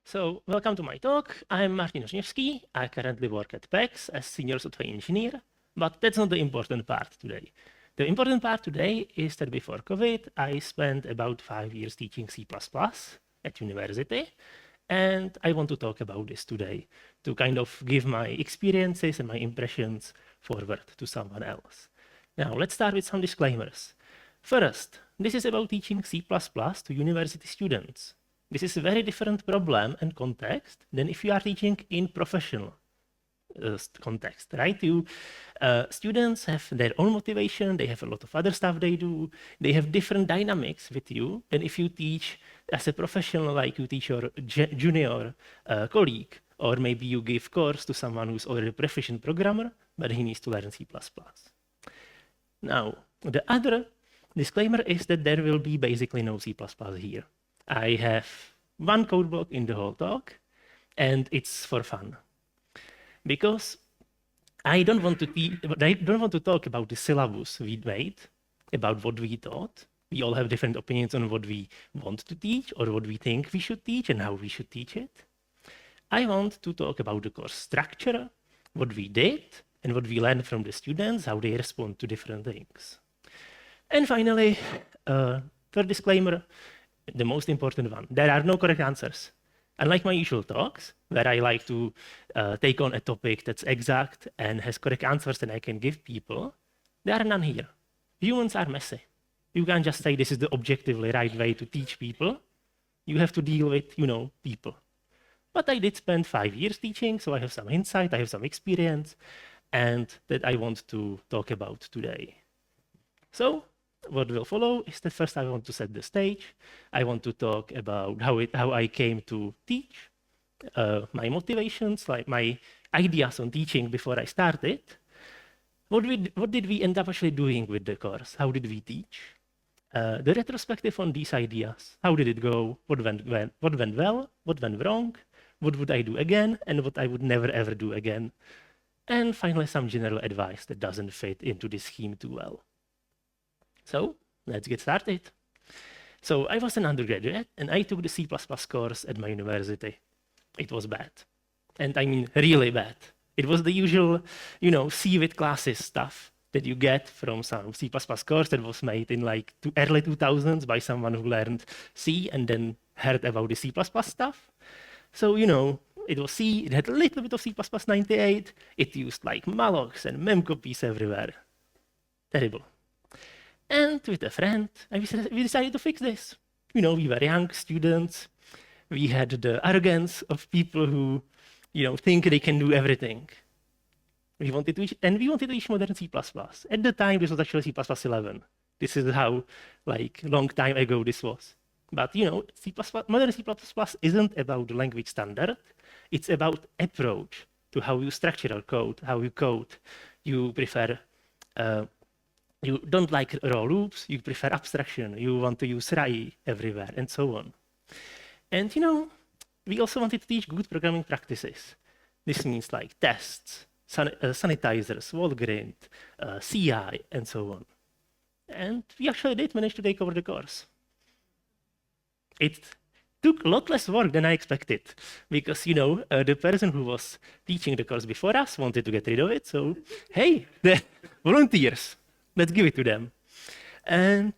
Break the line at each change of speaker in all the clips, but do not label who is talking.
So, welcome to my talk. I'm Martin Hořeňovský. I currently work at PEX as senior software engineer, but that's not the important part today. The important part today is that before COVID, I spent about 5 years teaching C++ at university, and I want to talk about this today to kind of give my experiences and my impressions forward to someone else. Now, let's start with some disclaimers. First, this is about teaching C++ to university students. This is a very different problem and context than if you are teaching in professional context, right? Students have their own motivation, they have a lot of other stuff they do, they have different dynamics with you than if you teach as a professional, like you teach your junior colleague, or maybe you give course to someone who's already a proficient programmer, but he needs to learn C++. Now, the other disclaimer is that there will be basically no C++ here. I have one code block in the whole talk, and it's for fun. Because I don't want to talk about the syllabus we made, about what we taught. We all have different opinions on what we want to teach or what we think we should teach and how we should teach it. I want to talk about the course structure, what we did, and what we learned from the students, how they respond to different things. And finally, third disclaimer, the most important one, there are no correct answers. Unlike my usual talks, where I like to take on a topic that's exact and has correct answers that I can give people, there are none here. Humans are messy. You can't just say this is the objectively right way to teach people. You have to deal with, people. But I did spend 5 years teaching, so I have some insight, I have some experience, and that I want to talk about today. So, what will follow is that first I want to set the stage. I want to talk about how I came to teach, my motivations, like my ideas on teaching before I started. What did we end up actually doing with the course? How did we teach? The retrospective on these ideas. How did it go? What went well? What went wrong? What would I do again? And what I would never ever do again? And finally, some general advice that doesn't fit into this scheme too well. So let's get started. So I was an undergraduate and I took the C++ course at my university. It was bad. And I mean really bad. It was the usual, C with classes stuff that you get from some C++ course that was made in like early 2000s by someone who learned C and then heard about the C++ stuff. So, it was C, it had a little bit of C++ 98. It used like mallocs and memcopies everywhere. Terrible. And with a friend, we decided to fix this. We were young students. We had the arrogance of people who, think they can do everything. We wanted to teach modern C++. At the time, this was actually C++ 11. This is how, long time ago this was. But, modern C++ isn't about the language standard. It's about approach to how you structure your code, how you code. You prefer you don't like raw loops, you prefer abstraction, you want to use RAI everywhere, and so on. And we also wanted to teach good programming practices. This means like tests, sanitizers, Walgrind, CI, and so on. And we actually did manage to take over the course. It took a lot less work than I expected, because the person who was teaching the course before us wanted to get rid of it, so hey, the volunteers. Let's give it to them. And,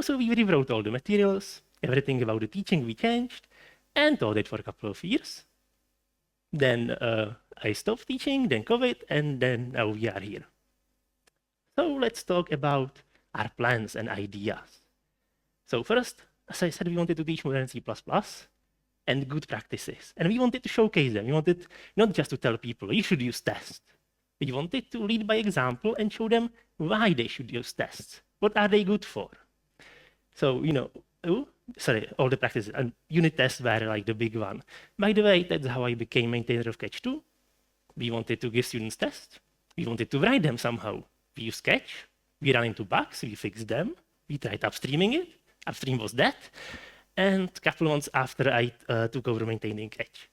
so we rewrote all the materials, everything about the teaching we changed, and taught it for a couple of years. Then I stopped teaching, then COVID, and then now we are here. So let's talk about our plans and ideas. So first, as I said, we wanted to teach modern C++ and good practices. And we wanted to showcase them. We wanted not just to tell people, you should use tests. We wanted to lead by example and show them why they should use tests. What are they good for? So, all the practices, and unit tests were like the big one. By the way, that's how I became maintainer of Catch2. We wanted to give students tests. We wanted to write them somehow. We used Catch. We ran into bugs. We fixed them. We tried upstreaming it. Upstream was dead. And a couple months after, I took over maintaining Catch.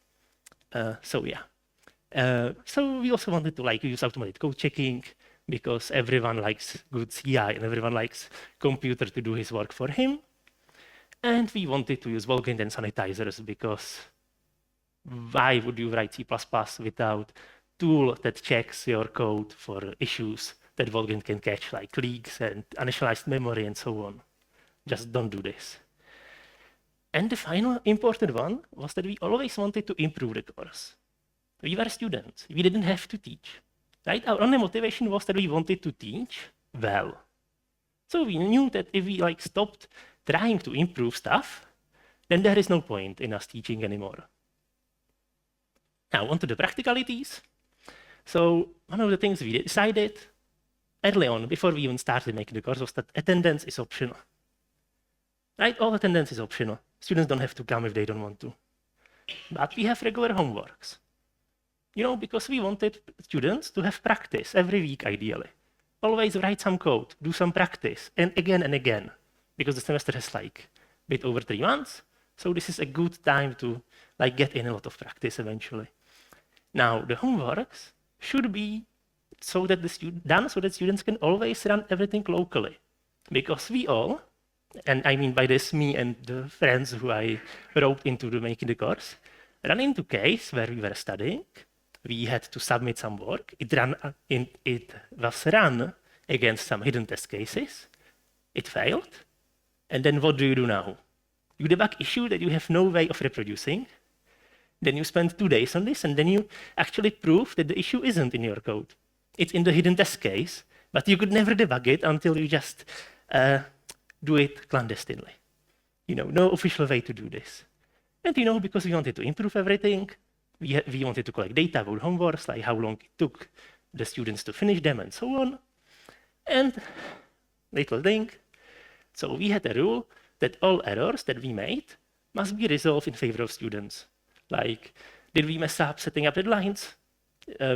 So we also wanted to use automated code checking, because everyone likes good CI and everyone likes computer to do his work for him. And we wanted to use Walgrind and sanitizers because Why would you write C++ without tool that checks your code for issues that Volgin can catch, like leaks and uninitialized memory and so on? Just don't do this. And the final important one was that we always wanted to improve the course. We were students. We didn't have to teach. Right? Our only motivation was that we wanted to teach well. So we knew that if we stopped trying to improve stuff, then there is no point in us teaching anymore. Now, on to the practicalities. So one of the things we decided early on, before we even started making the course, was that attendance is optional. Right? All attendance is optional. Students don't have to come if they don't want to. But we have regular homeworks. Because we wanted students to have practice every week, ideally. Always write some code, do some practice, and again, because the semester has a bit over 3 months. So this is a good time to get in a lot of practice eventually. Now, the homeworks should be done so that students can always run everything locally. Because we all, and I mean by this me and the friends who I roped into making the course, ran into case where we were studying. We had to submit some work. It was run against some hidden test cases. It failed. And then what do you do now? You debug issue that you have no way of reproducing. Then you spend 2 days on this, and then you actually prove that the issue isn't in your code. It's in the hidden test case, but you could never debug it until you just do it clandestinely. No official way to do this. And because we wanted to improve everything, we wanted to collect data about homeworks, like how long it took the students to finish them and so on. And little thing, so we had a rule that all errors that we made must be resolved in favor of students. Like, did we mess up setting up deadlines?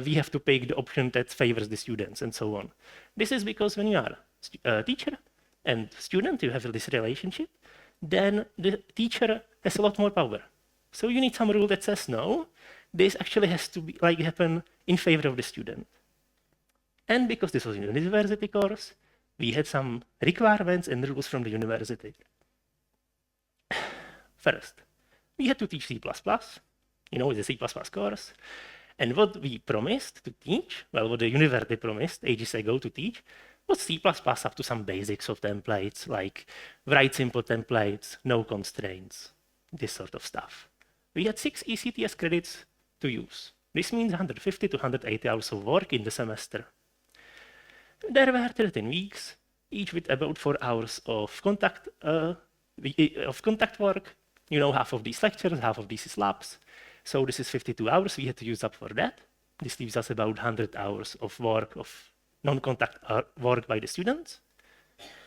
We have to pick the option that favors the students and so on. This is because when you are a teacher and student, you have this relationship, then the teacher has a lot more power. So you need some rule that says, no, this actually has to be happen in favor of the student. And because this was a university course, we had some requirements and rules from the university. First, we had to teach C++. It's a C++ course. And what we promised to teach, what the university promised ages ago to teach, was C++ up to some basics of templates, like write simple templates, no constraints, this sort of stuff. We had 6 ECTS credits to use. This means 150 to 180 hours of work in the semester. There were 13 weeks, each with about 4 hours of contact work. Half of these lectures, half of these is labs. So this is 52 hours we had to use up for that. This leaves us about 100 hours of work, of non-contact work by the students.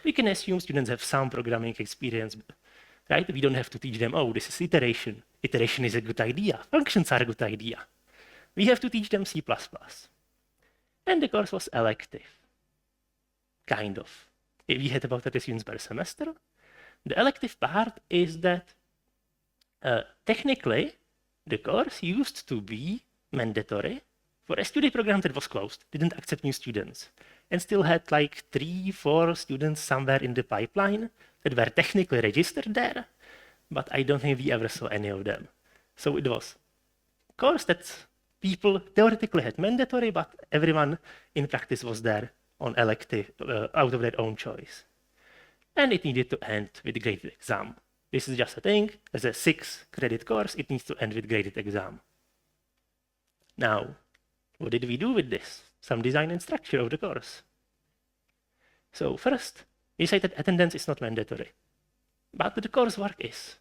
We can assume students have some programming experience, right? We don't have to teach them, oh, this is iteration. Iteration is a good idea. Functions are a good idea. We have to teach them C++. And the course was elective. Kind of. We had about 30 students per semester. The elective part is that technically, the course used to be mandatory for a study program that was closed, didn't accept new students, and still had 3-4 students somewhere in the pipeline that were technically registered there, but I don't think we ever saw any of them. So it was a course that people theoretically had mandatory, but everyone in practice was there on elective, out of their own choice. And it needed to end with a graded exam. This is just a thing. As a 6-credit course, it needs to end with graded exam. Now, what did we do with this? Some design and structure of the course. So first, we say that attendance is not mandatory, but the coursework is.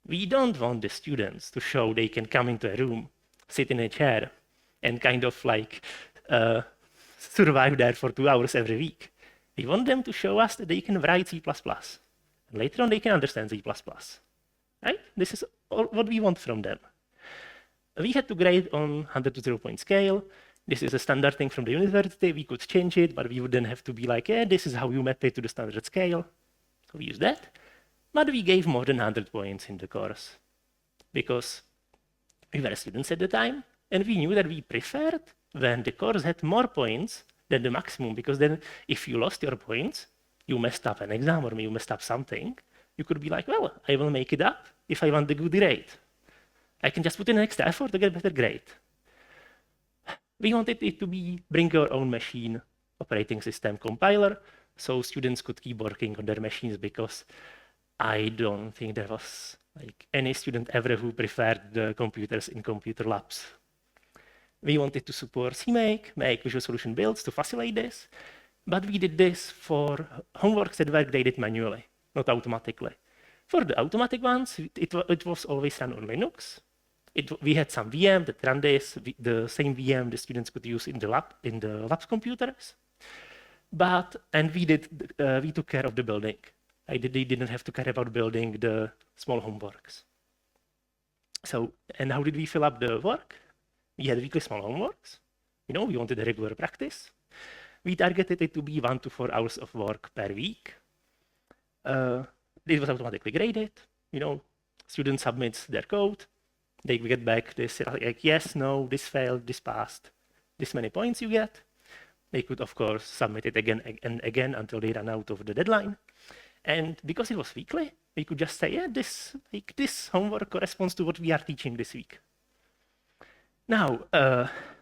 We don't want the students to show they can come into a room, sit in a chair, and kind of survive there for 2 hours every week. We want them to show us that they can write C++. And later on, they can understand C++. Right? This is what we want from them. We had to grade on 100 to 0 point scale. This is a standard thing from the university. We could change it, but we would then have to be like, yeah, this is how you map it to the standard scale. So we use that. But we gave more than 100 points in the course because we were students at the time, and we knew that we preferred when the course had more points than the maximum, because then if you lost your points, you messed up an exam or you messed up something, you could be like, well, I will make it up if I want the good grade. I can just put in an extra effort to get a better grade. We wanted it to be bring your own machine operating system compiler, so students could keep working on their machines, because I don't think there was like any student ever who preferred the computers in computer labs. We wanted to support CMake, make Visual Solution builds to facilitate this, but we did this for homeworks that were graded manually, not automatically. For the automatic ones, it was always run on Linux. We had some VM that ran this, the same VM the students could use in the lab's computers. And we took care of the building. They didn't have to care about building the small homeworks. So, and how did we fill up the work? We had weekly small homeworks. We wanted a regular practice. We targeted it to be 1 to 4 hours of work per week. It was automatically graded. Student submits their code. They get back this, like, yes, no, this failed, this passed, this many points you get. They could, of course, submit it again and again until they ran out of the deadline. And because it was weekly, we could just say, yeah, this homework corresponds to what we are teaching this week. Now,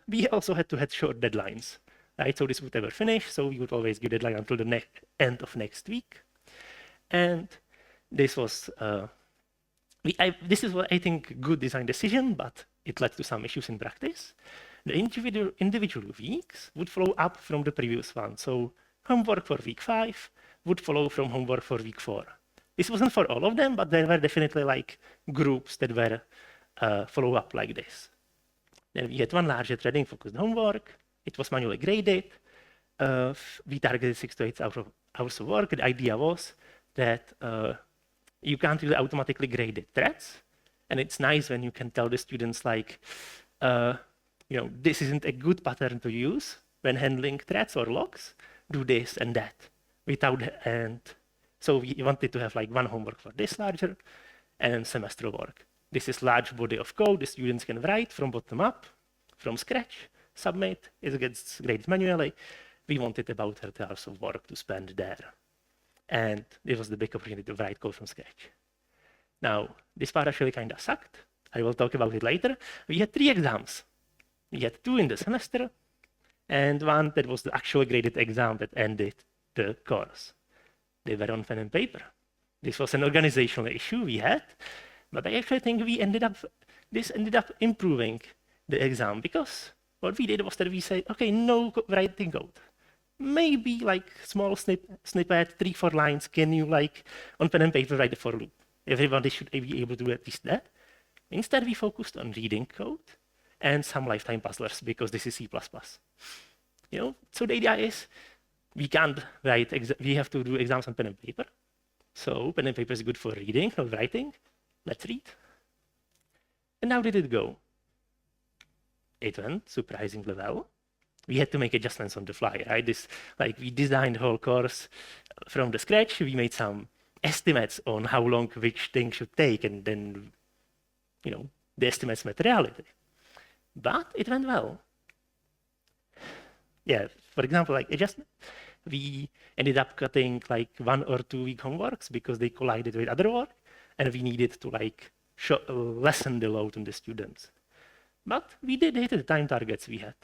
we also had to have short deadlines, right? So this would never finish, so we would always give deadline until the end of next week. And this was, this is what I think good design decision, but it led to some issues in practice. The individual weeks would follow up from the previous one. So homework for week 5 would follow from homework for week 4. This wasn't for all of them, but there were definitely like groups that were follow up like this. Then we had one larger threading focused homework. It was manually graded. We targeted 6 to 8 hours of work. The idea was that you can't really automatically grade the threads. And it's nice when you can tell the students like, this isn't a good pattern to use when handling threads or logs. Do this and that. And so we wanted to have like one homework for this larger and semester work. This is large body of code the students can write from bottom up, from scratch, submit, it gets graded manually. We wanted about 30 hours of work to spend there. And it was the big opportunity to write code from scratch. Now, this part actually kind of sucked. I will talk about it later. We had 3 exams. We had 2 in the semester, and one that was the actual graded exam that ended the course. They were on pen and paper. This was an organizational issue we had, but I actually think this ended up improving the exam, because what we did was that we said, okay, no writing code. Maybe like small snippet, 3-4 lines, can you like on pen and paper write the for loop? Everybody should be able to do at least that. Instead, we focused on reading code and some lifetime puzzlers, because this is C++. So the idea is we can't write, we have to do exams on pen and paper. So pen and paper is good for reading, not writing. Let's read. And how did it go? It went surprisingly well. We had to make adjustments on the fly, right? We designed the whole course from the scratch. We made some estimates on how long which thing should take, and then, the estimates met reality. But it went well. Yeah, for example, like adjustment, we ended up cutting like 1 or 2 week homeworks because they collided with other work, and we needed to lessen the load on the students. But we did hit the time targets we had.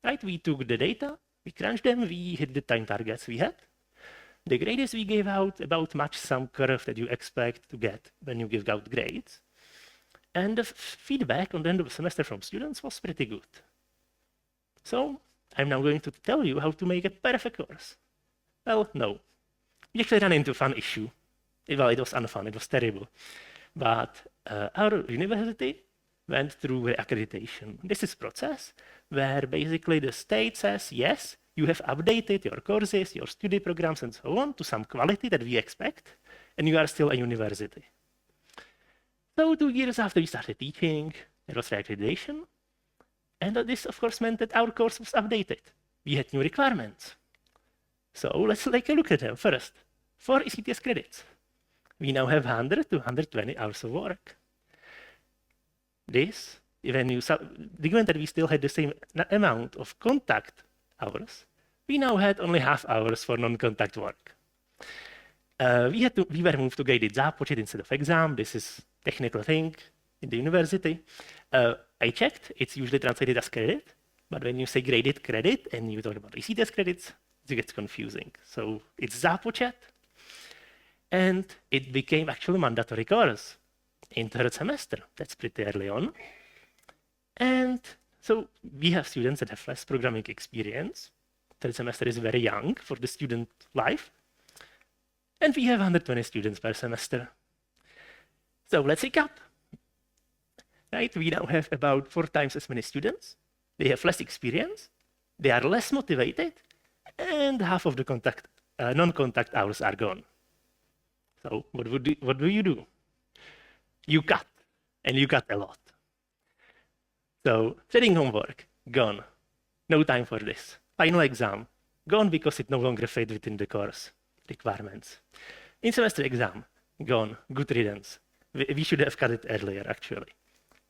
Right? We took the data, we crunched them, we hit the time targets we had. The grades we gave out about match some curve that you expect to get when you give out grades. And the feedback on the end of the semester from students was pretty good. So I'm now going to tell you how to make a perfect course. Well, no. We actually ran into a fun issue. It was unfun, it was terrible. But our university went through accreditation. This is a process where basically the state says, yes, you have updated your courses, your study programs, and so on to some quality that we expect, and you are still a university. So 2 years after we started teaching, there was accreditation, and this, of course, meant that our course was updated. We had new requirements. So let's take a look at them first. For ECTS credits, we now have 100 to 120 hours of work. This, given that we still had the same amount of contact hours, we now had only half hours for non-contact work. We were moved to graded zápočet instead of exam. This is a technical thing. in the university. I checked, it's usually translated as credit, but when you say graded credit and you talk about receipt as credits, it gets confusing. So it's započet, and it became actually a mandatory course in third semester. That's pretty early on. And so we have students that have less programming experience. Third semester is very young for the student life. And we have 120 students per semester. So let's recap. Right, we now have about 4 times as many students. They have less experience. They are less motivated. And half of the non-contact hours are gone. So what do you do? You cut, and you cut a lot. So studying homework, gone. No time for this. Final exam, gone because it no longer fit within the course requirements. In-semester exam, gone. Good riddance. We should have cut it earlier, actually.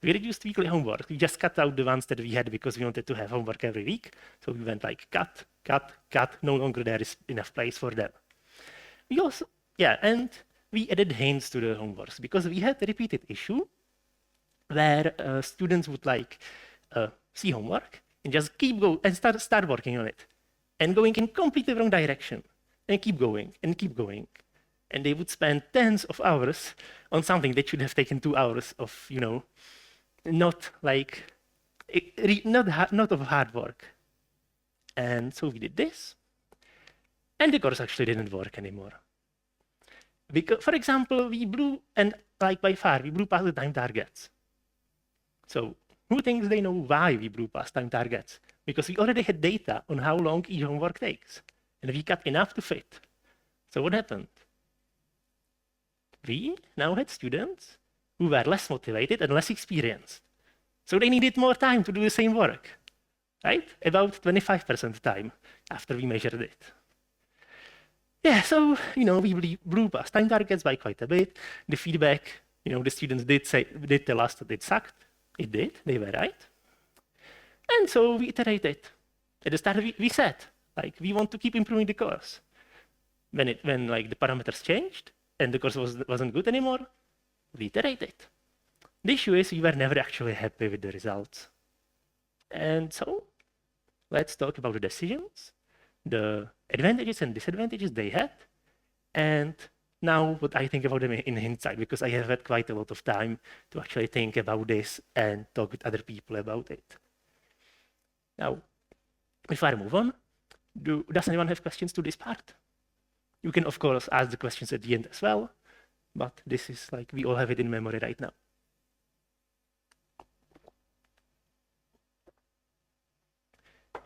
We reduced weekly homework. We just cut out the ones that we had because we wanted to have homework every week. So we went like cut, cut, cut. No longer there is enough place for them. We also, and we added hints to the homeworks because we had a repeated issue where students would see homework and just keep going and start working on it and going in completely wrong direction and keep going and keep going. And they would spend tens of hours on something that should have taken 2 hours of, not of hard work. And so we did this, and the course actually didn't work anymore. Because, for example, we blew, and by far, we blew past the time targets. So who thinks they know why we blew past time targets? Because we already had data on how long each homework takes, and we cut enough to fit. So what happened? We now had students who were less motivated and less experienced. So they needed more time to do the same work, right? About 25% time after we measured it. Yeah, so, we blew past time targets by quite a bit. The feedback, the students did tell us that it sucked. It did, they were right. And so we iterated. At the start, we said, we want to keep improving the course. When the parameters changed and the course wasn't good anymore, we iterated. The issue is we were never actually happy with the results. And so let's talk about the decisions, the advantages and disadvantages they had, and now what I think about them in hindsight, because I have had quite a lot of time to actually think about this and talk with other people about it. Now, before I move on, does anyone have questions to this part? You can, of course, ask the questions at the end as well, but this is we all have it in memory right now.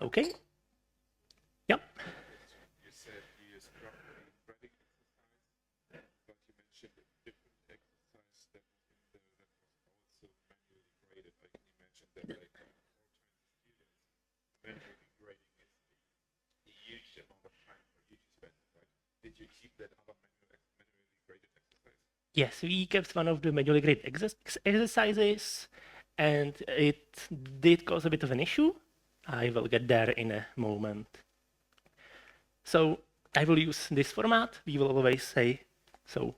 Okay? Yep.
You said you use properly grading exercise, but you mentioned a different exercise that was also manually graded. I can imagine that 4 times students, manually grading is a huge amount of time for you to spend, right? Did you keep that other manually graded exercise?
Yes, we kept one of the manually graded exercises, and it did cause a bit of an issue. I will get there in a moment. So I will use this format. We will always say, so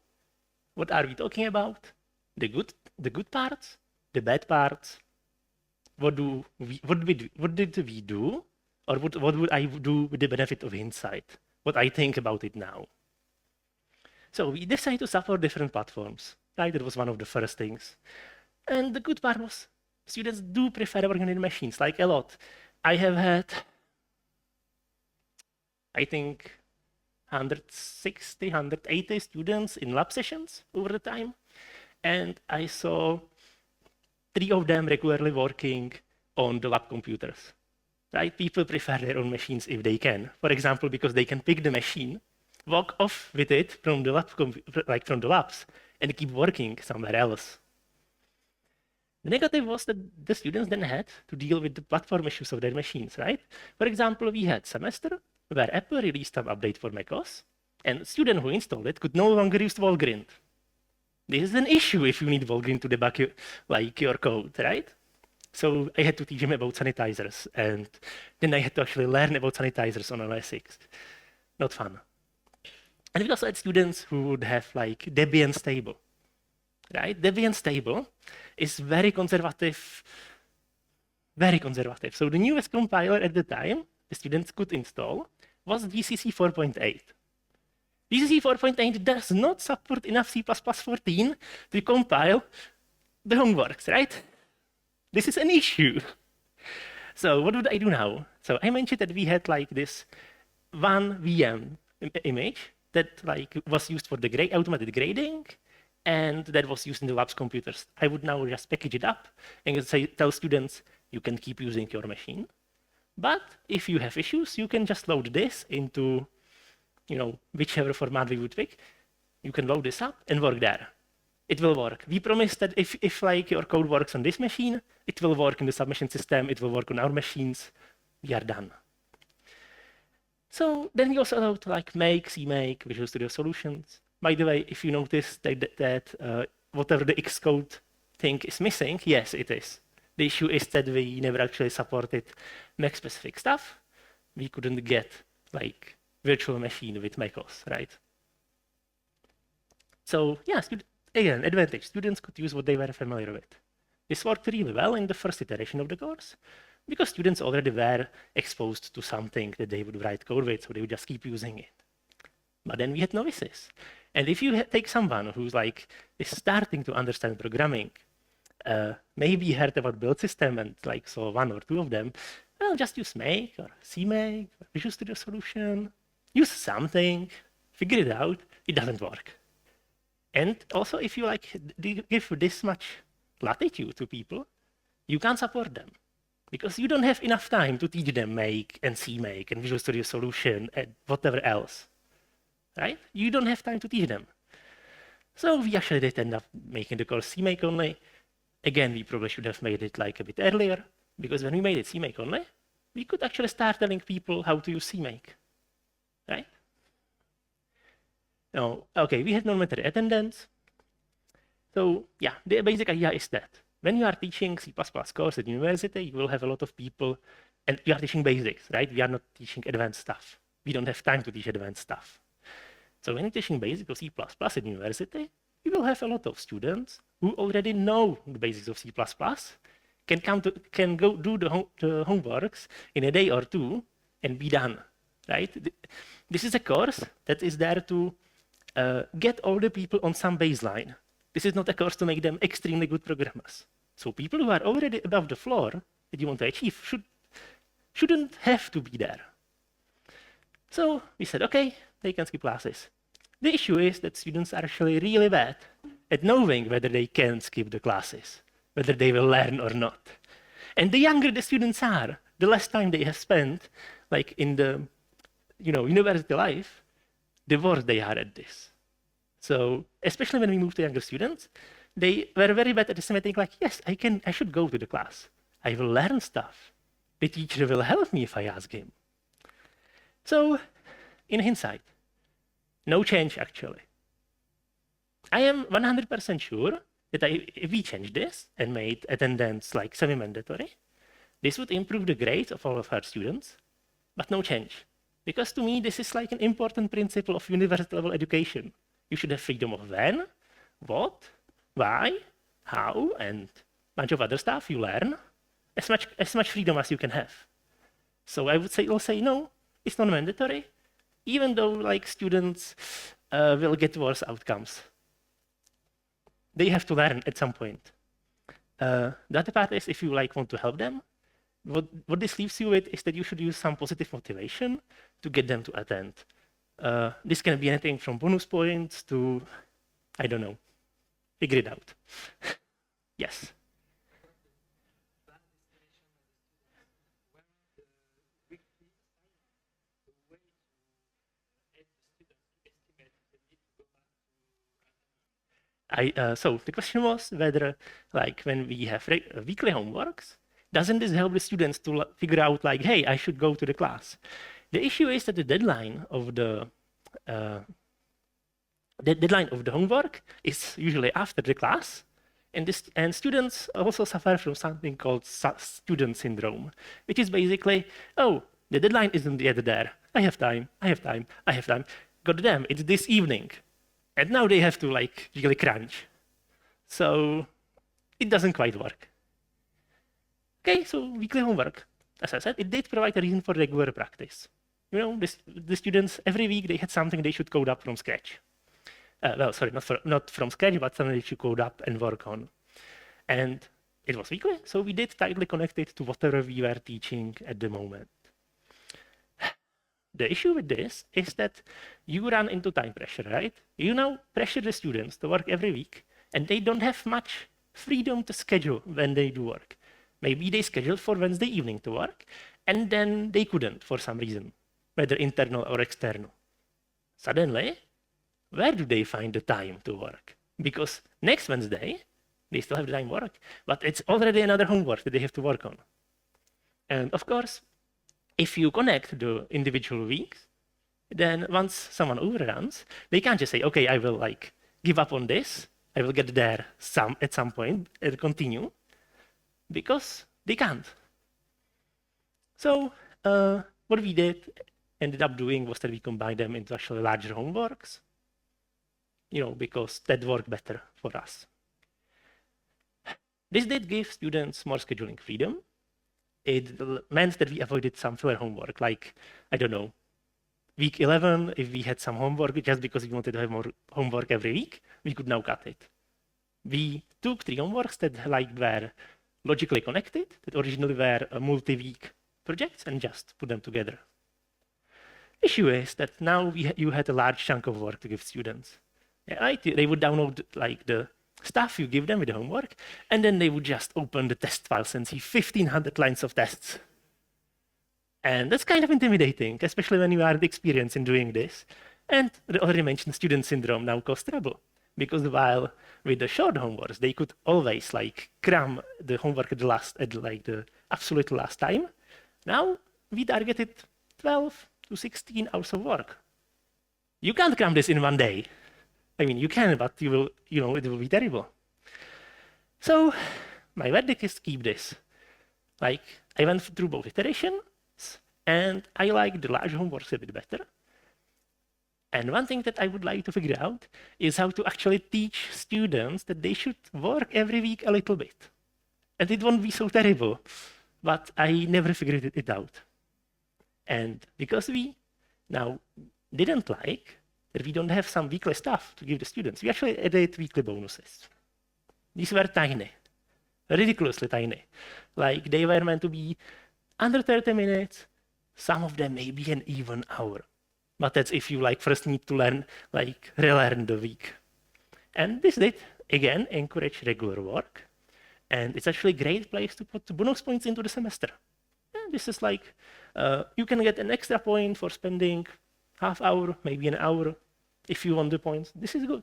what are we talking about? The good parts, the bad parts. What did we do? Or what would I do with the benefit of hindsight? What I think about it now. So we decided to support different platforms, right? That was one of the first things. And the good part was students do prefer working on machines, a lot. I have had, I think, 160, 180 students in lab sessions over the time. And I saw 3 of them regularly working on the lab computers, right? People prefer their own machines if they can. For example, because they can pick the machine, walk off with it from the lab, from the labs, and keep working somewhere else. The negative was that the students then had to deal with the platform issues of their machines, right? For example, we had semester where Apple released some update for macOS, and the student who installed it could no longer use Valgrind. This is an issue if you need Valgrind to debug your code, right? So I had to teach him about sanitizers, and then I had to actually learn about sanitizers on LS6. Not fun. And we also had students who would have Debian stable. right? Debian stable is very conservative, very conservative. So the newest compiler at the time the students could install was GCC 4.8. GCC 4.8 does not support enough C++14 to compile the homeworks, right? This is an issue. So what would I do now? So I mentioned that we had like this one VM image that like was used for the automated grading, and that was used in the lab's computers. I would now just package it up and tell students, you can keep using your machine. But if you have issues, you can just load this into, whichever format we would pick. You can load this up and work there. It will work. We promise that if like your code works on this machine, it will work in the submission system, it will work on our machines. We are done. So then we also allowed to like make, CMake, Visual Studio Solutions. By the way, if you notice that whatever the Xcode thing is missing, yes, it is. The issue is that we never actually supported Mac-specific stuff. We couldn't get like virtual machine with macOS, right? So yeah, again, advantage. Students could use what they were familiar with. This worked really well in the first iteration of the course because students already were exposed to something that they would write code with, so they would just keep using it. But then we had novices. And if you take someone who's like is starting to understand programming, maybe heard about build system and like saw one or two of them, well, just use Make or CMake or Visual Studio Solution, use something, figure it out, it doesn't work. And also, if you like give this much latitude to people, you can't support them because you don't have enough time to teach them Make and CMake and Visual Studio Solution and whatever else, right? You don't have time to teach them. So we actually did end up making the course CMake only. Again, we probably should have made it like a bit earlier because when we made it CMake only, we could actually start telling people how to use CMake, right? No, okay, we had non-mandatory attendance. So yeah, the basic idea is that when you are teaching C++ course at university, you will have a lot of people, and we are teaching basics, right? We are not teaching advanced stuff. We don't have time to teach advanced stuff. So when you're teaching basics of C++ at university, you will have a lot of students who already know the basics of C++, can go do the homeworks in a day or two and be done, right? This is a course that is there to get all the people on some baseline. This is not a course to make them extremely good programmers. So people who are already above the floor that you want to achieve shouldn't have to be there. So we said, okay, they can skip classes. The issue is that students are actually really bad at knowing whether they can skip the classes, whether they will learn or not. And the younger the students are, the less time they have spent like in the university life, the worse they are at this. So especially when we moved to younger students, they were very bad at estimating like, yes, I should go to the class. I will learn stuff. The teacher will help me if I ask him. So in hindsight, no change actually. I am 100% sure that if we change this and made attendance like semi-mandatory, this would improve the grades of all of our students, but no change. Because to me, this is like an important principle of university level education. You should have freedom of when, what, why, how, and a bunch of other stuff you learn, as much freedom as you can have. So I would say, no, it's not mandatory, even though like students will get worse outcomes. They have to learn at some point. The other part is if you like want to help them, what this leaves you with is that you should use some positive motivation to get them to attend. This can be anything from bonus points to, I don't know, figure it out. Yes. So the question was whether, like, when we have weekly homeworks, doesn't this help the students to figure out, like, hey, I should go to the class? The issue is that the deadline of the homework is usually after the class, and students also suffer from something called student syndrome, which is basically, oh, the deadline isn't yet there. I have time. God damn, it's this evening. And now they have to like really crunch. So it doesn't quite work. Okay, so weekly homework. As I said, it did provide a reason for regular practice. You know, the students, every week they had something they should code up from scratch. Well, sorry, not from scratch, but something they should code up and work on. And it was weekly, so we did tightly connect it to whatever we were teaching at the moment. The issue with this is that you run into time pressure, right? You now pressure the students to work every week, and they don't have much freedom to schedule when they do work. Maybe they scheduled for Wednesday evening to work, and then they couldn't for some reason, whether internal or external. Suddenly, where do they find the time to work? Because next Wednesday, they still have the time to work, but it's already another homework that they have to work on. And of course, if you connect the individual weeks, then once someone overruns, they can't just say, okay, I will like give up on this. I will get there at some point and continue, because they can't. So what we ended up doing was that we combined them into actually larger homeworks, you know, because that worked better for us. This did give students more scheduling freedom. It meant that we avoided some filler homework, like, I don't know, week 11, if we had some homework just because we wanted to have more homework every week, we could now cut it. We took 3 homeworks that were logically connected, that originally were multi-week projects, and just put them together. Issue is that now you had a large chunk of work to give students. Yeah, right? They would download like the stuff you give them with the homework, and then they would just open the test files and see 1,500 lines of tests. And that's kind of intimidating, especially when you aren't experienced in doing this. And the already mentioned student syndrome now caused trouble, because while with the short homeworks, they could always like cram the homework at the absolute last time. Now we targeted 12 to 16 hours of work. You can't cram this in one day. I mean, you can, but you will, you know, it will be terrible. So my verdict is keep this. Like, I went through both iterations, and I like the large homeworks a bit better. And one thing that I would like to figure out is how to actually teach students that they should work every week a little bit. And it won't be so terrible, but I never figured it out. And because we now didn't like that we don't have some weekly stuff to give the students, we actually added weekly bonuses. These were tiny, ridiculously tiny. Like, they were meant to be under 30 minutes, some of them maybe an even hour. But that's if you like first need to learn, like relearn the week. And this did, again, encourage regular work. And it's actually a great place to put bonus points into the semester. And this is like, you can get an extra point for spending half hour, maybe an hour, if you want the points. This is good.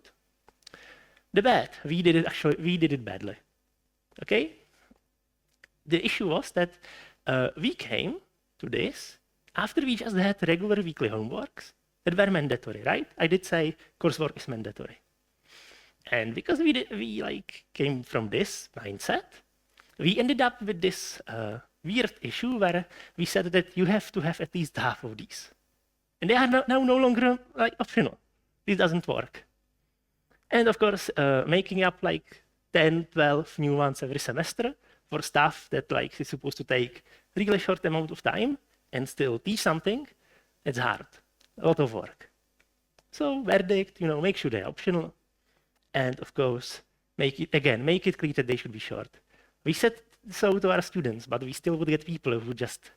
The bad, we did it badly. Okay? The issue was that we came to this after we just had regular weekly homeworks that were mandatory, right? I did say coursework is mandatory. And because we like came from this mindset, we ended up with this weird issue where we said that you have to have at least half of these. And they are now no longer like optional. This doesn't work. And of course, making up like 10, 12 new ones every semester for stuff that like is supposed to take really short amount of time and still teach something, it's hard, a lot of work. So verdict, you know, make sure they're optional. And of course, make it clear that they should be short. We said so to our students, but we still would get people who just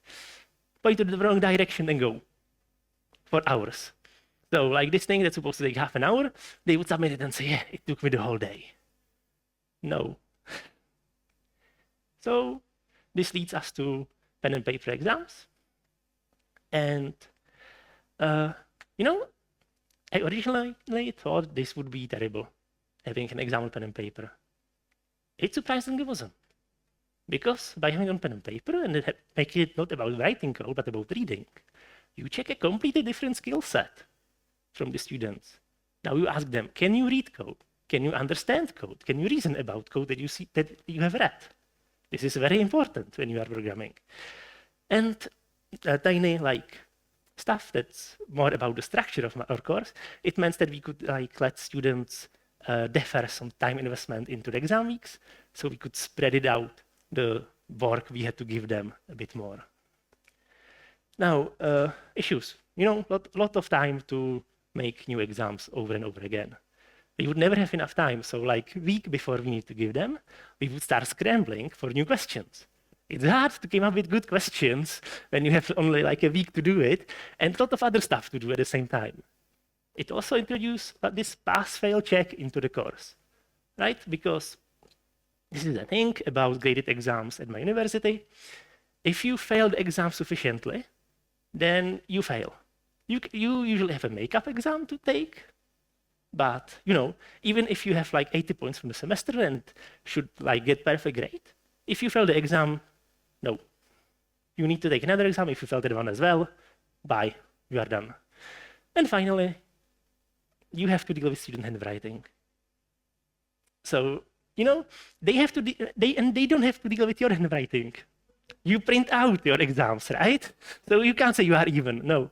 point in the wrong direction and go for hours. So like this thing that's supposed to take half an hour, they would submit it and say, yeah, it took me the whole day. No. So this leads us to pen and paper exams. And, you know, I originally thought this would be terrible, having an exam on pen and paper. It surprisingly wasn't. Because by having on pen and paper and making it not about writing code, but about reading, you check a completely different skill set from the students. Now you ask them, can you read code? Can you understand code? Can you reason about code that you have read? This is very important when you are programming. And tiny like stuff that's more about the structure of our course, it meant that we could like let students defer some time investment into the exam weeks, so we could spread it out, the work we had to give them a bit more. Now, issues. Lot of time to make new exams over and over again. We would never have enough time, so like week before we need to give them, we would start scrambling for new questions. It's hard to come up with good questions when you have only like a week to do it, and a lot of other stuff to do at the same time. It also introduced this pass-fail check into the course, right? Because this is the thing about graded exams at my university. If you fail the exam sufficiently, then you fail. You usually have a makeup exam to take, but even if you have like 80 points from the semester and should like get perfect grade, if you fail the exam, no. You need to take another exam. If you failed that one as well, bye, you are done. And finally, you have to deal with student handwriting. So, they have to, they don't have to deal with your handwriting. You print out your exams, right? So you can't say you are even, no.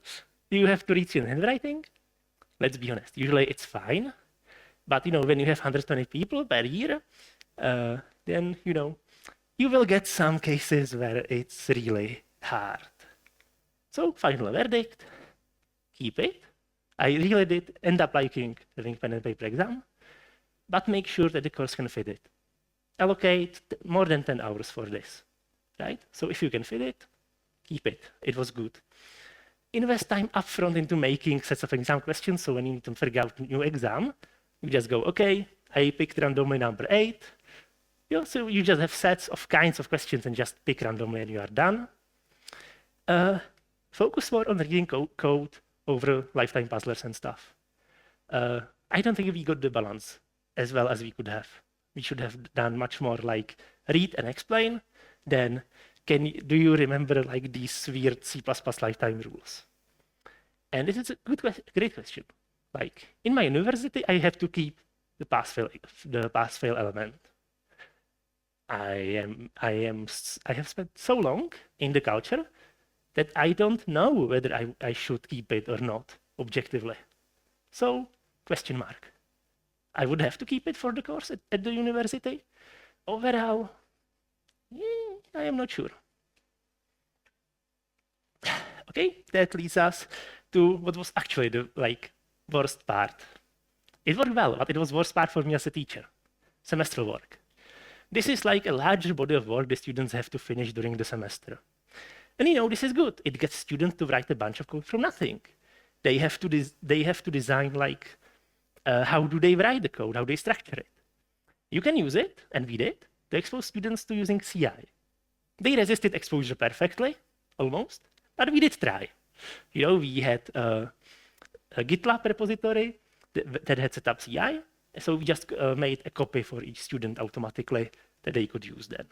You have to read student handwriting. Let's be honest, usually it's fine. But, when you have 120 people per year, then, you will get some cases where it's really hard. So, final verdict, keep it. I really did end up liking having pen and paper exam, but make sure that the course can fit it. Allocate more than 10 hours for this, right? So if you can fit it, keep it. It was good. Invest time upfront into making sets of exam questions, so when you need to figure out a new exam, you just go, okay, I picked randomly number 8. So you just have sets of kinds of questions and just pick randomly and you are done. Focus more on reading code over lifetime puzzlers and stuff. I don't think we got the balance as well as we could have. We should have done much more like read and explain than do you remember like these weird C++ lifetime rules? And this is a great question. Like in my university, I have to keep the pass-fail element. I have spent so long in the culture that I don't know whether I should keep it or not objectively. So, question mark. I would have to keep it for the course at the university. Overall, I am not sure. Okay, that leads us to what was actually the worst part. It worked well, but it was worst part for me as a teacher. Semestral work. This is like a larger body of work the students have to finish during the semester. And this is good. It gets students to write a bunch of code from nothing. They have to design like how do they write the code, how they structure it. You can use it, and we did, to expose students to using CI. They resisted exposure perfectly, almost, but we did try. We had a GitLab repository that had set up CI, so we just made a copy for each student automatically that they could use then.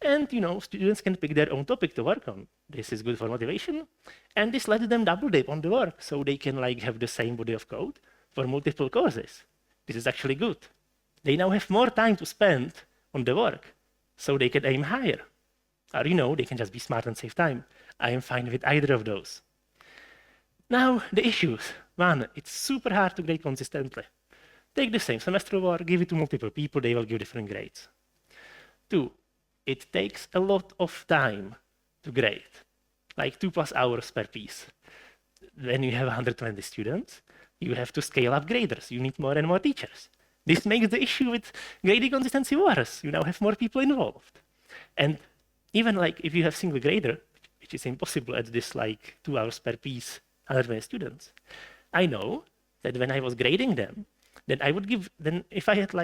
And students can pick their own topic to work on. This is good for motivation, and this lets them double dip on the work, so they can have the same body of code for multiple courses. This is actually good. They now have more time to spend on the work, so they can aim higher. Or they can just be smart and save time. I am fine with either of those. Now, the issues. 1, it's super hard to grade consistently. Take the same semester work, give it to multiple people, they will give different grades. 2, it takes a lot of time to grade, like 2+ hours per piece. When you have 120 students, you have to scale up graders. You need more and more teachers. This makes the issue with grading consistency worse. You now have more people involved. And even if you have single grader, which is impossible at this 2 hours per piece, 120 students, I know that when I was grading them, then I would give, then if I had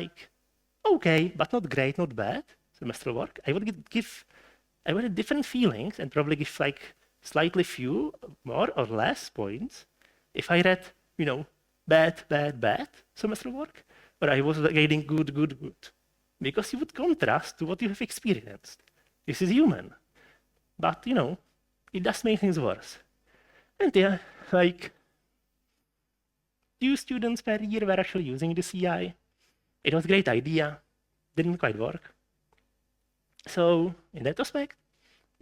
okay, but not great, not bad, semester work, I would have different feelings and probably give slightly few more or less points if I read, bad semester work, or I was grading good. Because you would contrast to what you have experienced. This is human. But, it does make things worse. And 2 students per year were actually using the CI. It was a great idea, didn't quite work. So, in that respect,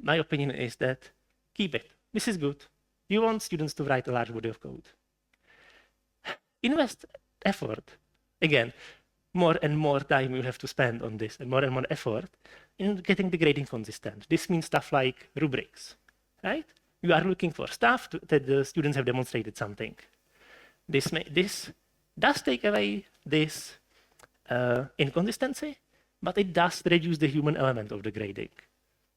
my opinion is that keep it. This is good. You want students to write a large body of code. Invest effort again, more and more time you have to spend on this and more effort in getting the grading consistent. This means stuff like rubrics, right? You are looking for stuff that the students have demonstrated something. This does take away this inconsistency, but it does reduce the human element of the grading.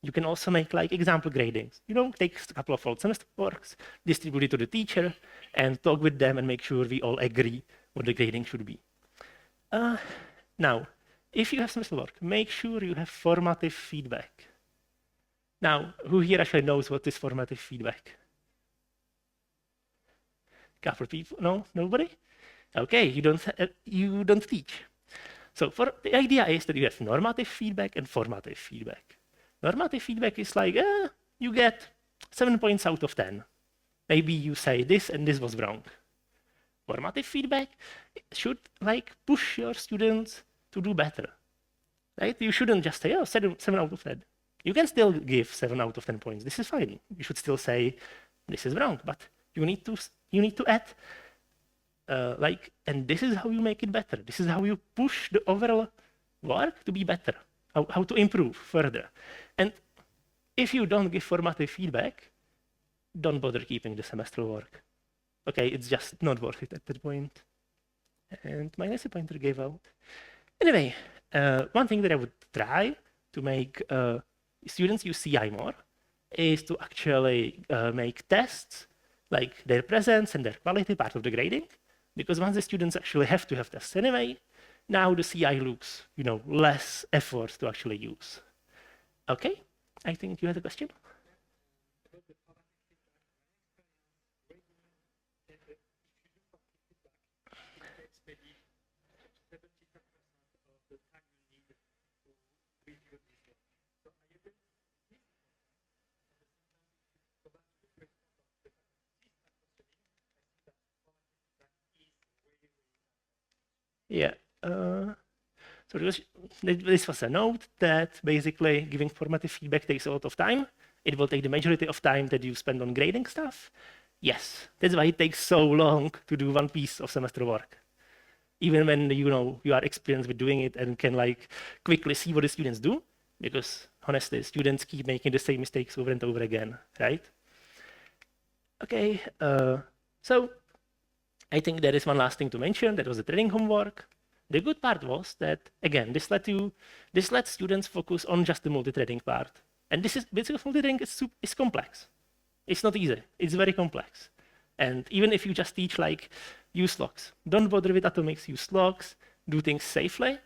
You can also make like example gradings. Take a couple of old semester works, distribute it to the teacher, and talk with them and make sure we all agree what the grading should be. Now, if you have semester work, make sure you have formative feedback. Now, who here actually knows what is formative feedback? Couple of people? No, nobody? Okay, you don't teach. So the idea is that you have normative feedback and formative feedback. Normative feedback is like, you get 7 points out of 10. Maybe you say this and this was wrong. Formative feedback should like push your students to do better, right? You shouldn't just say, 7 out of 10. You can still give 7 out of 10 points. This is fine. You should still say this is wrong, but you need to add and this is how you make it better. This is how you push the overall work to be better, how to improve further. And if you don't give formative feedback, don't bother keeping the semester work. Okay, it's just not worth it at that point. And my lesson pointer gave out. Anyway, one thing that I would try to make students use CI more is to actually make tests, like their presence and their quality, part of the grading. Because once the students actually have to have tests anyway, now the CI looks, less effort to actually use. Okay, I think you had a question. Yeah. So this was a note that basically giving formative feedback takes a lot of time. It will take the majority of time that you spend on grading stuff. Yes, that's why it takes so long to do one piece of semester work. Even when you are experienced with doing it and can like quickly see what the students do, because honestly, students keep making the same mistakes over and over again, right? Okay, so I think there is one last thing to mention. That was the training homework. The good part was that, again, this lets students focus on just the multi-threading part. And this is because multi-threading is complex. It's not easy. It's very complex. And even if you just teach like use logs, don't bother with atomics, use logs, do things safely,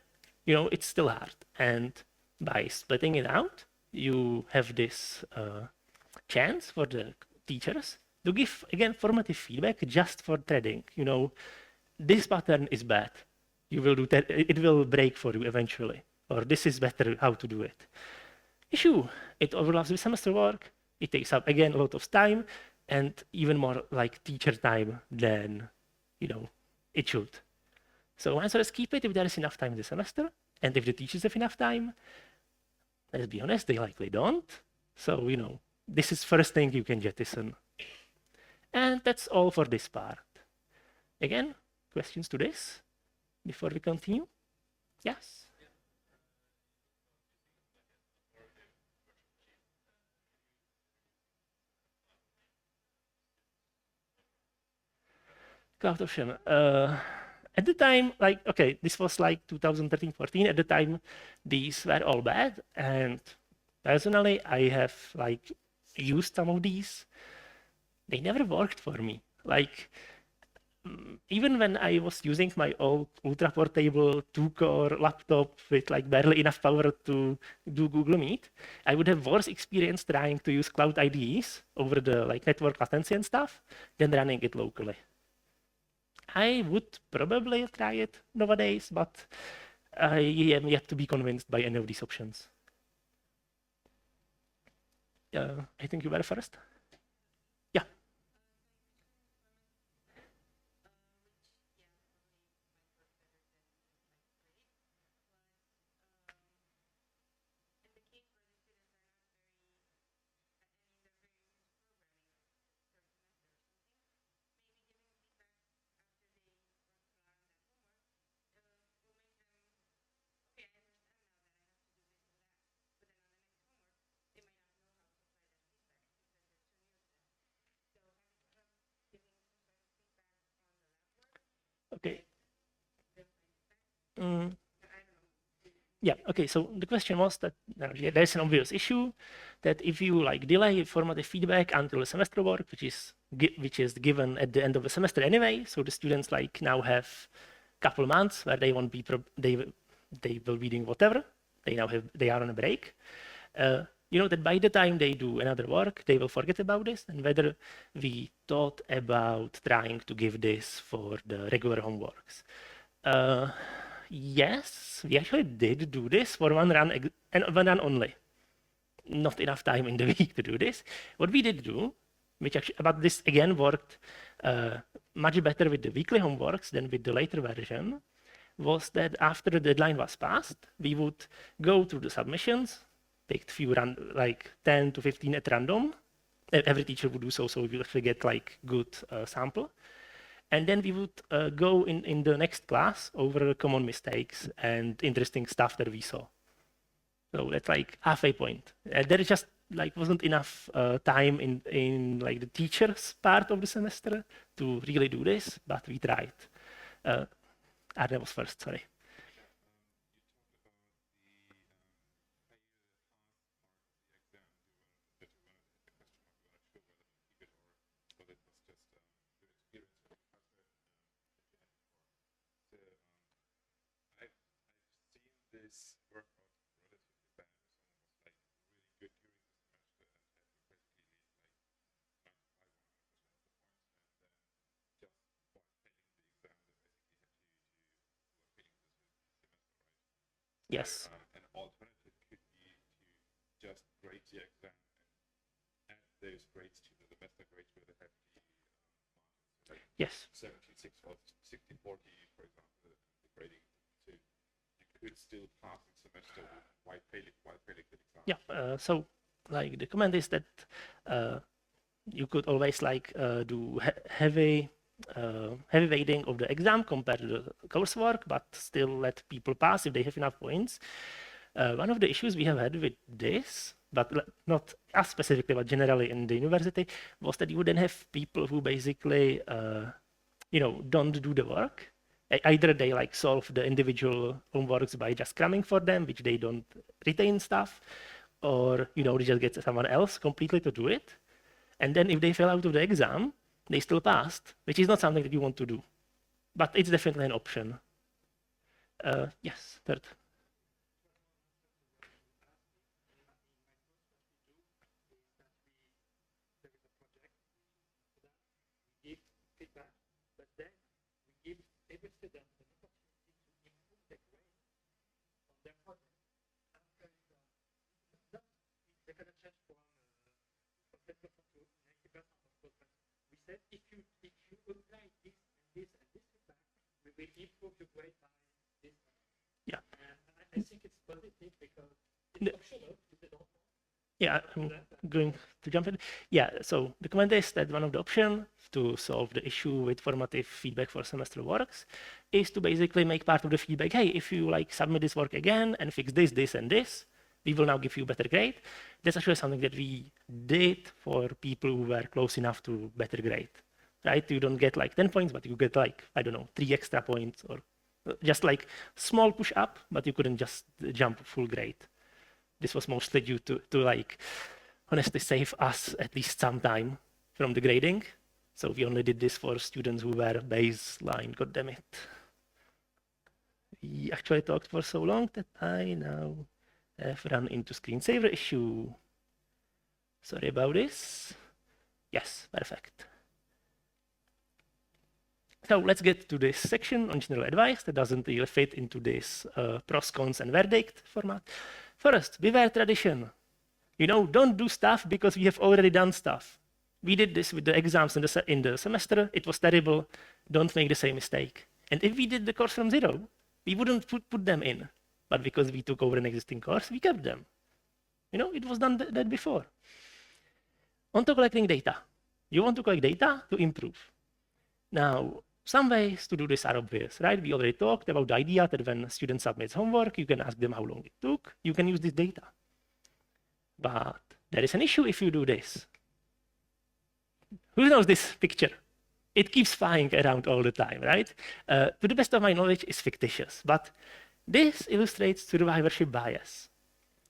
it's still hard. And by splitting it out, you have this chance for the teachers to give, again, formative feedback just for threading. This pattern is bad. It will break for you eventually. Or this is better how to do it. Issue, it overlaps with semester work. It takes up, again, a lot of time and even more like teacher time than, it should. So answer is keep it if there is enough time this semester. And if the teachers have enough time, let's be honest, they likely don't. So, this is first thing you can jettison. And that's all for this part. Again, questions to this before we continue? Yes? Cloud Ocean. At the time, this was like 2013, 14. At the time, these were all bad. And personally, I have used some of these. They never worked for me. Even when I was using my old ultra portable 2-core laptop with barely enough power to do Google Meet, I would have worse experience trying to use cloud IDEs over the network latency and stuff than running it locally. I would probably try it nowadays, but I am yet to be convinced by any of these options. I think you were first. Yeah. Okay. Yeah, okay, so the question was that there's an obvious issue that if you like delay formative feedback until the semester work, which is given at the end of the semester anyway, so the students like now have a couple months where they won't be they will be doing whatever. They are on a break. You know that by the time they do another work, they will forget about this, and whether we thought about trying to give this for the regular homeworks. Yes, we actually did do this for one run and one run only. Not enough time in the week to do this. What we did do, which actually, but this again worked much better with the weekly homeworks than with the later version, was that after the deadline was passed, we would go through the submissions, picked few like 10 to 15 at random. Every teacher would do so, so we would actually get like good sample. And then we would go in the next class over common mistakes and interesting stuff that we saw. So that's like halfway point. There is just like wasn't enough time in like the teacher's part of the semester to really do this, but we tried. Arne was first, sorry.
This work out relatively fast, almost like really good during the semester, and had basically like 95, 100% of the points, and then just by failing the exam, they basically had to work failing the semester, right?
Yes.
An alternative could be to just grade the exam and add those grades to the master grades where they have the margins, like
Yes.
76 or 60-40, for example, the grading. So you could still pass the semester while failing the exam.
Yeah. So like the comment is that you could always like do heavy weighting of the exam compared to the coursework, but still let people pass if they have enough points. One of the issues we have had with this, but not us specifically, but generally in the university, was that you would then have people who basically, don't do the work. Either they like solve the individual homeworks by just cramming for them, which they don't retain stuff, or they just get someone else completely to do it. And then if they fail out of the exam, they still passed, which is not something that you want to do. But it's definitely an option. Yes, third.
Said if you apply this and this feedback, we will improve your grade by this.
Yeah.
I think it's positive because it's optional.
Yeah, I'm going to jump in. Yeah, so the comment is that one of the options to solve the issue with formative feedback for semester works is to basically make part of the feedback, hey, if you like submit this work again and fix this, this, and this, we will now give you a better grade. That's actually something that we did for people who were close enough to better grade, right? You don't get like 10 points, but you get like, I don't know, 3 extra points or just like small push up, but you couldn't just jump full grade. This was mostly due to like, honestly, save us at least some time from the grading. So we only did this for students who were baseline, god damn it. We actually talked for so long that I now have run into screensaver issue. Sorry about this. Yes, perfect. So let's get to this section on general advice that doesn't really fit into this pros, cons, and verdict format. First, beware tradition. Don't do stuff because we have already done stuff. We did this with the exams in the semester. It was terrible. Don't make the same mistake. And if we did the course from zero, we wouldn't put them in. But because we took over an existing course, we kept them. It was done that before. On to collecting data. You want to collect data to improve. Now, some ways to do this are obvious, right? We already talked about the idea that when a student submits homework, you can ask them how long it took. You can use this data. But there is an issue if you do this. Who knows this picture? it keeps flying around all the time, right? To the best of my knowledge, is fictitious, but this illustrates survivorship bias.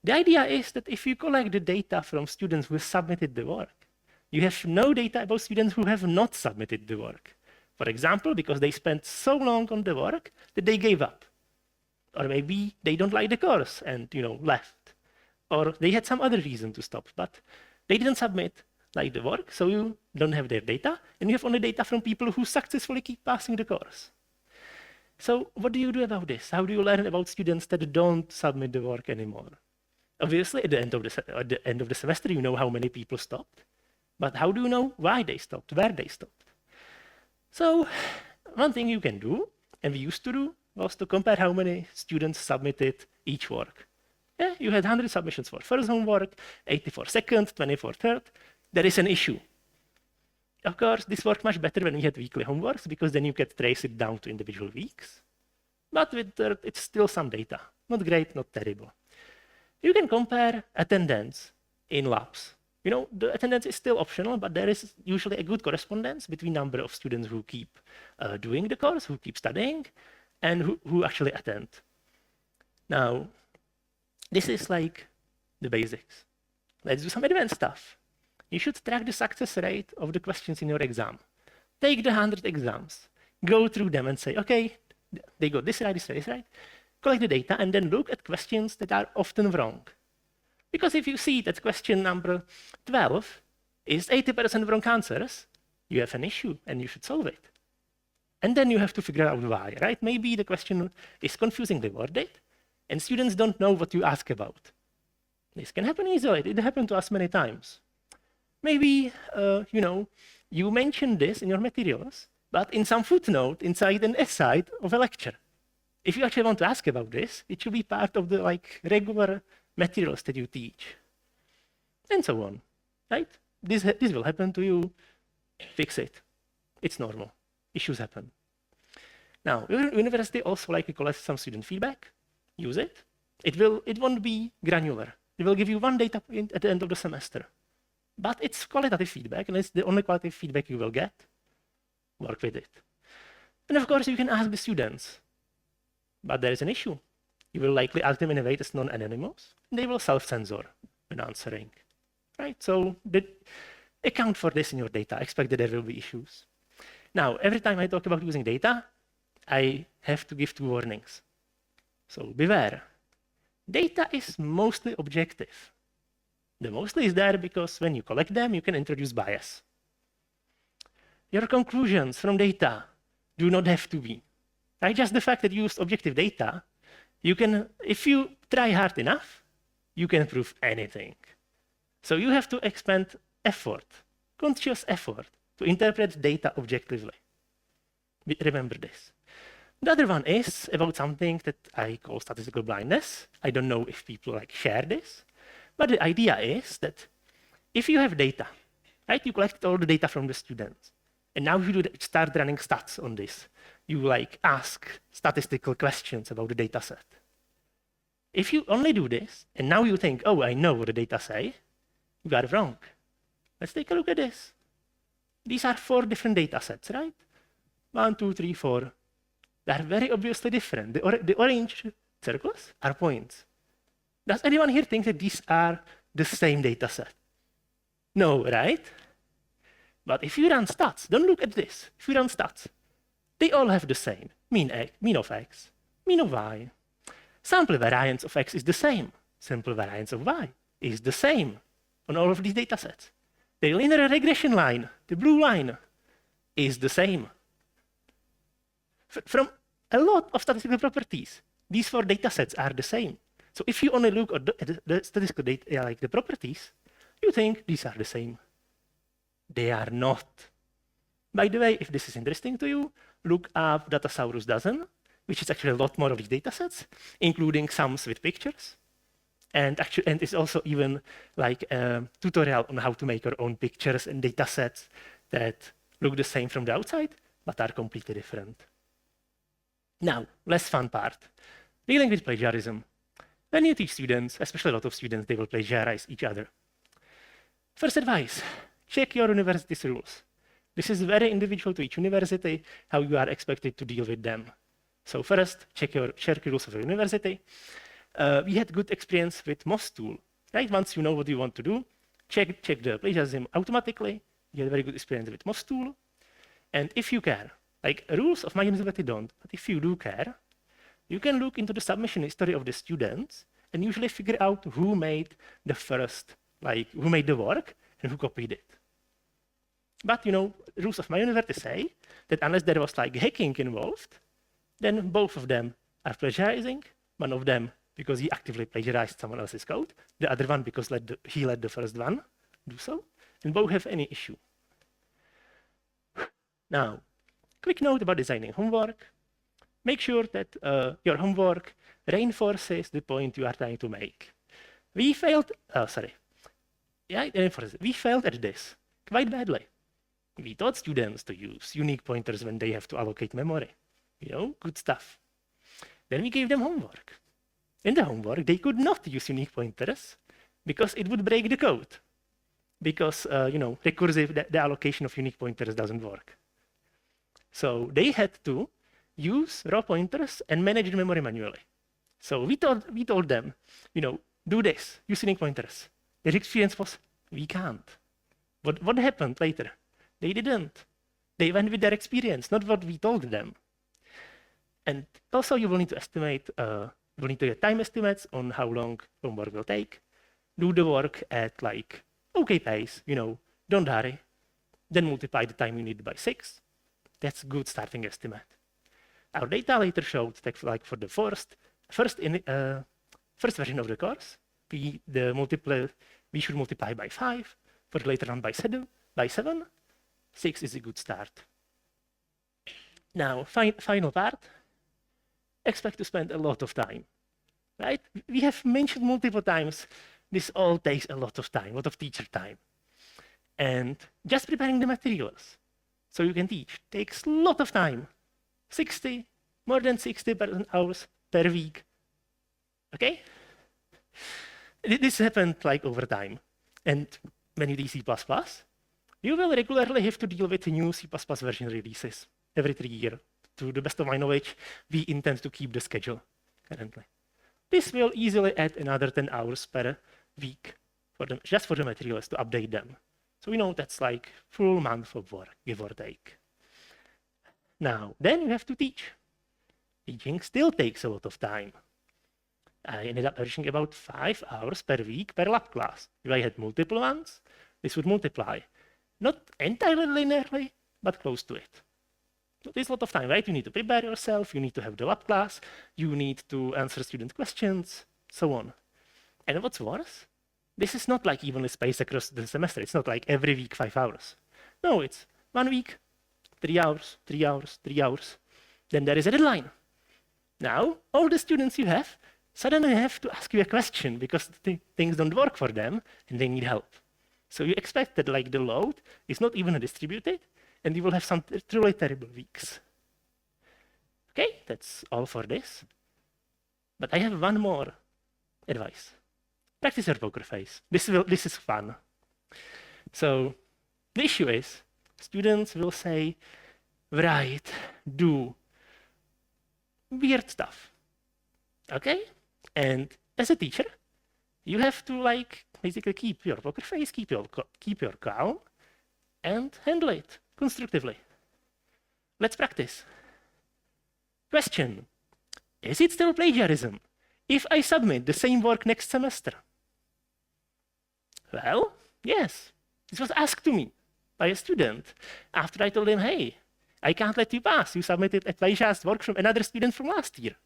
The idea is that if you collect the data from students who have submitted the work, you have no data about students who have not submitted the work. For example, because they spent so long on the work that they gave up. Or maybe they don't like the course and left. Or they had some other reason to stop, but they didn't submit the work, so you don't have their data, and you have only data from people who successfully keep passing the course. So what do you do about this? How do you learn about students that don't submit the work anymore? Obviously, at the end of the semester, you know how many people stopped, but how do you know why they stopped, where they stopped? So one thing you can do, and we used to do, was to compare how many students submitted each work. Yeah, you had 100 submissions for first homework, 80 for second, 20 for third. There is an issue. Of course, this worked much better when we had weekly homeworks, because then you could trace it down to individual weeks. But with third, it's still some data. Not great, not terrible. You can compare attendance in labs. The attendance is still optional, but there is usually a good correspondence between number of students who keep doing the course, who keep studying, and who actually attend. Now, this is like the basics. Let's do some advanced stuff. You should track the success rate of the questions in your exam. Take the 100 exams, go through them and say, okay, they got this right, this right, this right. Collect the data and then look at questions that are often wrong. Because if you see that question number 12 is 80% wrong answers, you have an issue and you should solve it. And then you have to figure out why, right? Maybe the question is confusingly worded and students don't know what you ask about. This can happen easily. It happened to us many times. Maybe, you mentioned this in your materials, but in some footnote inside an essay of a lecture. If you actually want to ask about this, it should be part of the regular materials that you teach, and so on, right? This will happen to you. Fix it. It's normal. Issues happen. Now, university also collects some student feedback. Use it. It won't be granular. It will give you one data point at the end of the semester, but it's qualitative feedback, and it's the only qualitative feedback you will get. Work with it. And of course, you can ask the students, but there is an issue. You will likely ask them in a way that's non-anonymous, and they will self-censor when answering, right? So account for this in your data. Expect that there will be issues. Now, every time I talk about using data, I have to give 2 warnings. So beware. Data is mostly objective. The mostly is there because when you collect them, you can introduce bias. Your conclusions from data do not have to be, right? Just the fact that you used objective data, if you try hard enough, you can prove anything. So you have to expend effort, conscious effort, to interpret data objectively. Remember this. The other one is about something that I call statistical blindness. I don't know if people share this, but the idea is that if you have data, right, you collect all the data from the students, and now you start running stats on this. You ask statistical questions about the data set. If you only do this, and now you think, oh, I know what the data say, you got it wrong. Let's take a look at this. These are 4 different data sets, right? 1, 2, 3, 4. They are very obviously different. The orange circles are points. Does anyone here think that these are the same data set? No, right? But if you run stats, don't look at this. If you run stats, they all have the same mean of x, mean of y. Sample variance of x is the same. Sample variance of y is the same on all of these data sets. The linear regression line, the blue line, is the same. From a lot of statistical properties, these 4 data sets are the same. So if you only look at the statistical data, the properties, you think these are the same. They are not. By the way, if this is interesting to you, look up Datasaurus Dozen, which is actually a lot more of these data sets, including some with pictures. And it's also even a tutorial on how to make your own pictures and data sets that look the same from the outside, but are completely different. Now, less fun part, dealing with plagiarism. When you teach students, especially a lot of students, they will plagiarize each other. First advice, check your university's rules. This is very individual to each university, how you are expected to deal with them. So first, check rules of your university. We had good experience with MOS tool, right? Once you know what you want to do, check the plagiarism automatically. You had very good experience with MOS tool. And if you care, like rules of my university don't, but if you do care, you can look into the submission history of the students and usually figure out who made the first, like who made the work and who copied it. But rules of my university say that unless there was like hacking involved, then both of them are plagiarizing. One of them because he actively plagiarized someone else's code, the other one because he let the first one do so, and both have any issue. Now, quick note about designing homework. Make sure that your homework reinforces the point you are trying to make. We failed at this quite badly. We taught students to use unique pointers when they have to allocate memory. Good stuff. Then we gave them homework. In the homework, they could not use unique pointers because it would break the code. Because, recursive, the allocation of unique pointers doesn't work. So they had to use raw pointers and manage the memory manually. So we told them, do this, use unique pointers. Their experience was, we can't. What happened later? They didn't. They went with their experience, not what we told them. And also you will need to estimate, you will need to get time estimates on how long homework will take. Do the work at okay pace, don't hurry. Then multiply the time you need by 6. That's a good starting estimate. Our data later showed that for the first version of the course, we should multiply by 5, for the later one by 7. 6 is a good start. Now, final part. Expect to spend a lot of time, right? We have mentioned multiple times, this all takes a lot of time, a lot of teacher time. And just preparing the materials so you can teach takes a lot of time. More than 60 hours per week, okay? This happened over time. And when you do C++, you will regularly have to deal with new C++ version releases every 3 years. To the best of my knowledge, we intend to keep the schedule currently. This will easily add another 10 hours per week just for the materials to update them. So that's full month of work, give or take. Now, then you have to teach. Teaching still takes a lot of time. I ended up averaging about 5 hours per week per lab class. If I had multiple ones, this would multiply. Not entirely linearly, but close to it. So there's a lot of time, right? You need to prepare yourself, you need to have the lab class, you need to answer student questions, so on. And what's worse, this is not evenly spaced across the semester. It's not every week 5 hours. No, it's 1 week, 3 hours, 3 hours, 3 hours. Then there is a deadline. Now, all the students you have suddenly have to ask you a question because things don't work for them and they need help. So you expect that the load is not evenly distributed and you will have some truly terrible weeks. Okay, that's all for this. But I have one more advice. Practice your poker face. This is fun. So the issue is students will say, write, do weird stuff. Okay? And as a teacher, you have to basically keep your poker face, keep your calm, and handle it constructively. Let's practice. Question: is it still plagiarism if I submit the same work next semester? Well, yes. This was asked to me by a student after I told him, hey, I can't let you pass. You submitted a plagiarized work from another student from last year.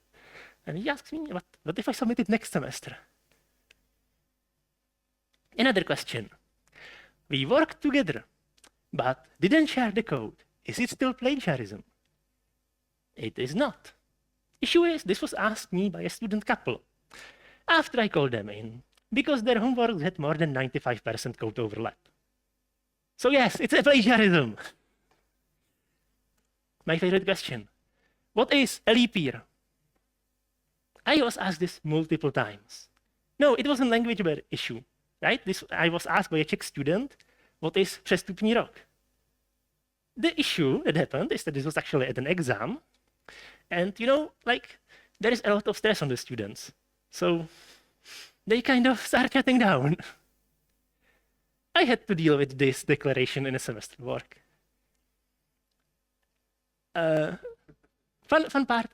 And he asked me, what if I submit it next semester? Another question. We worked together, but didn't share the code. Is it still plagiarism? It is not. Issue is, this was asked me by a student couple after I called them in because their homework had more than 95% code overlap. So yes, it's a plagiarism. My favorite question. What is a leap year? I was asked this multiple times. No, it wasn't language barrier issue, right? I was asked by a Czech student, what is přestupní rok? the issue that happened is that this was actually at an exam. And, like, there is a lot of stress on the students. So they kind of start cutting down. I had to deal with this declaration in a semester work. Fun part.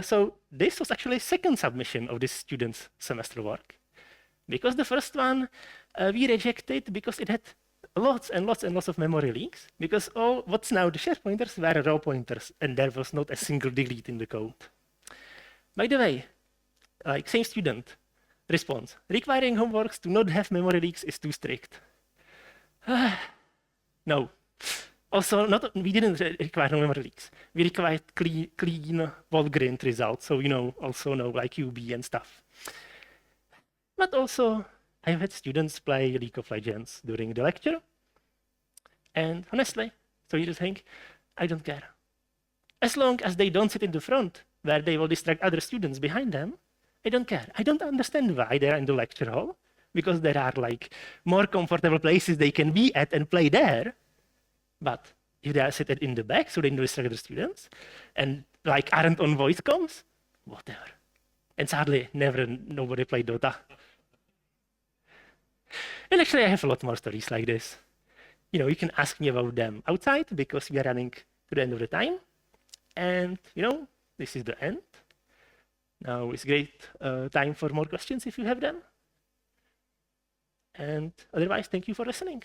So this was actually second submission of this student's semester work. Because the first one we rejected because it had lots and lots and lots of memory leaks. Because all what's now the share pointers were raw pointers, and there was not a single delete in the code. By the way, like same student response: requiring homeworks to not have memory leaks is too strict. No. Also, we didn't require no memory leaks. We required clean Volgrint results, so also like UB and stuff. But also, I've had students play League of Legends during the lecture, and honestly, so you think, I don't care. As long as they don't sit in the front, where they will distract other students behind them, I don't care. I don't understand why they're in the lecture hall, because there are like more comfortable places they can be at and play there. But if they are seated in the back, so they don't distract the students, and like aren't on voice comms, whatever. And sadly, nobody played Dota. And actually, I have a lot more stories like this. You can ask me about them outside because we are running to the end of the time. And this is the end. Now it's great time for more questions if you have them. And otherwise, thank you for listening.